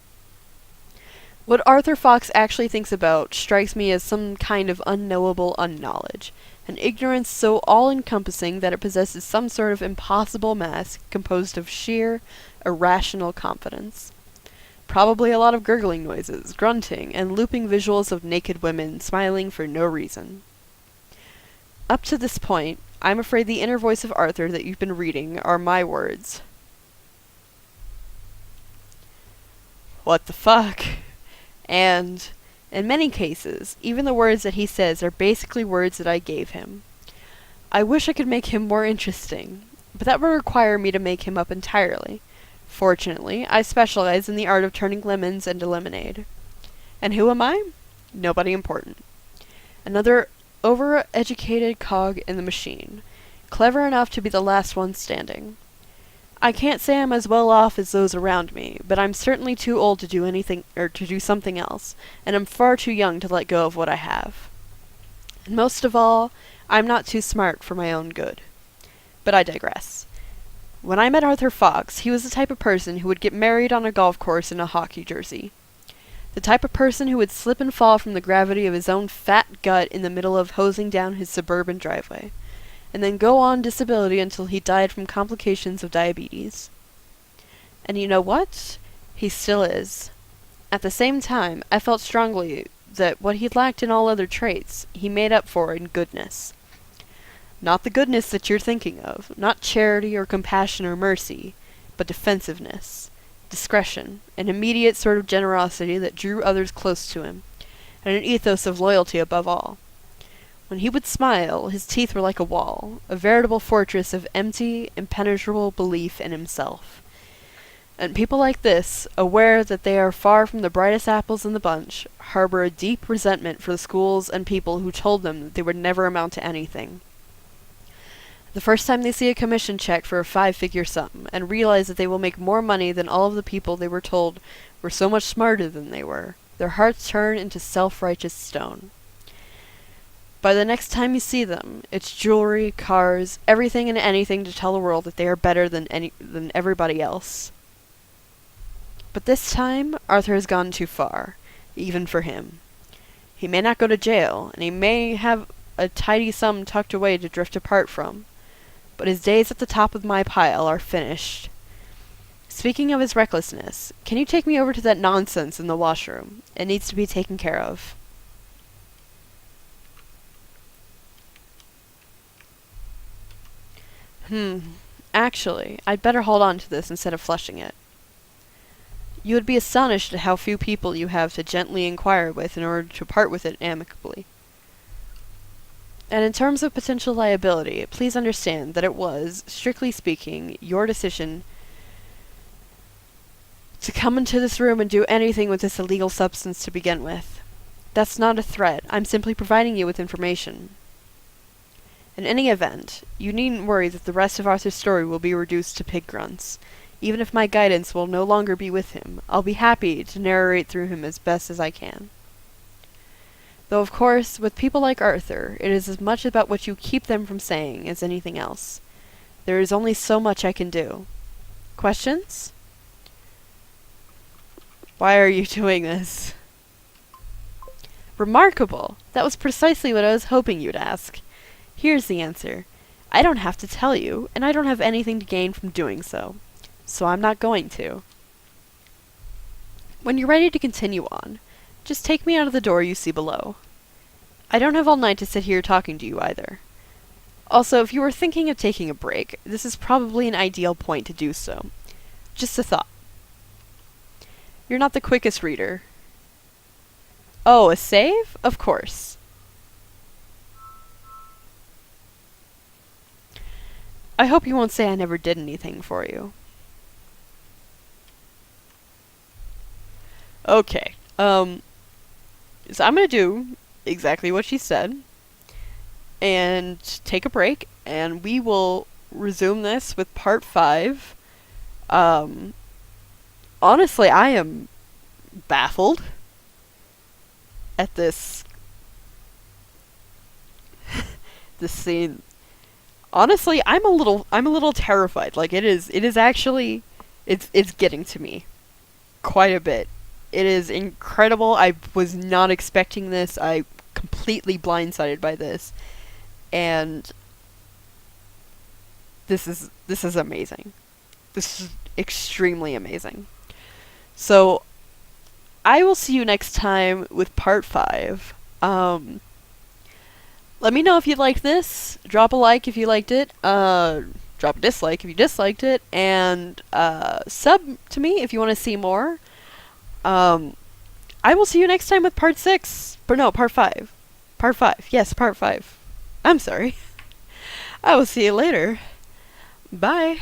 What Arthur Fox actually thinks about strikes me as some kind of unknowable unknowledge, an ignorance so all-encompassing that it possesses some sort of impossible mask composed of sheer, irrational confidence. Probably a lot of gurgling noises, grunting, and looping visuals of naked women smiling for no reason. Up to this point, I'm afraid the inner voice of Arthur that you've been reading are my words. What the fuck? And, in many cases, even the words that he says are basically words that I gave him. I wish I could make him more interesting, but that would require me to make him up entirely. Fortunately, I specialize in the art of turning lemons into lemonade. And who am I? Nobody important. Another overeducated cog in the machine, clever enough to be the last one standing. I can't say I'm as well off as those around me, but I'm certainly too old to do anything or to do something else, and I'm far too young to let go of what I have. And most of all, I'm not too smart for my own good. But I digress. When I met Arthur Fox, he was the type of person who would get married on a golf course in a hockey jersey. The type of person who would slip and fall from the gravity of his own fat gut in the middle of hosing down his suburban driveway, and then go on disability until he died from complications of diabetes. And you know what? He still is. At the same time, I felt strongly that what he lacked in all other traits, he made up for in goodness. Not the goodness that you're thinking of, not charity or compassion or mercy, but defensiveness, discretion, an immediate sort of generosity that drew others close to him, and an ethos of loyalty above all. When he would smile, his teeth were like a wall, a veritable fortress of empty, impenetrable belief in himself. And people like this, aware that they are far from the brightest apples in the bunch, harbor a deep resentment for the schools and people who told them that they would never amount to anything. The first time they see a commission check for a 5-figure sum, and realize that they will make more money than all of the people they were told were so much smarter than they were, their hearts turn into self-righteous stone. By the next time you see them, it's jewelry, cars, everything and anything to tell the world that they are better than everybody else. But this time, Arthur has gone too far, even for him. He may not go to jail, and he may have a tidy sum tucked away to drift apart from, but his days at the top of my pile are finished. Speaking of his recklessness, can you take me over to that nonsense in the washroom? It needs to be taken care of. Actually, I'd better hold on to this instead of flushing it. You would be astonished at how few people you have to gently inquire with in order to part with it amicably. And in terms of potential liability, please understand that it was, strictly speaking, your decision to come into this room and do anything with this illegal substance to begin with. That's not a threat. I'm simply providing you with information. In any event, you needn't worry that the rest of Arthur's story will be reduced to pig grunts. Even if my guidance will no longer be with him, I'll be happy to narrate through him as best as I can. Though, of course, with people like Arthur, it is as much about what you keep them from saying as anything else. There is only so much I can do. Questions? Why are you doing this? Remarkable! That was precisely what I was hoping you'd ask. Here's the answer. I don't have to tell you, and I don't have anything to gain from doing so. So I'm not going to. When you're ready to continue on, just take me out of the door you see below. I don't have all night to sit here talking to you either. Also, if you were thinking of taking a break, this is probably an ideal point to do so. Just a thought. You're not the quickest reader. Oh, a save? Of course. I hope you won't say I never did anything for you. Okay. So I'm gonna do exactly what she said, and take a break, and we will resume this with part 5. Honestly, I am baffled at this this scene. Honestly, I'm a little terrified. Like, it is actually, it's getting to me quite a bit. It is incredible. I was not expecting this. I completely blindsided by this. And this is amazing. This is extremely amazing. So I will see you next time with part 5. Let me know if you liked this. Drop a like if you liked it. Drop a dislike if you disliked it. And sub to me if you want to see more. I will see you next time with part 6. But no, part 5. Part 5. Yes, part 5. I'm sorry. I will see you later. Bye.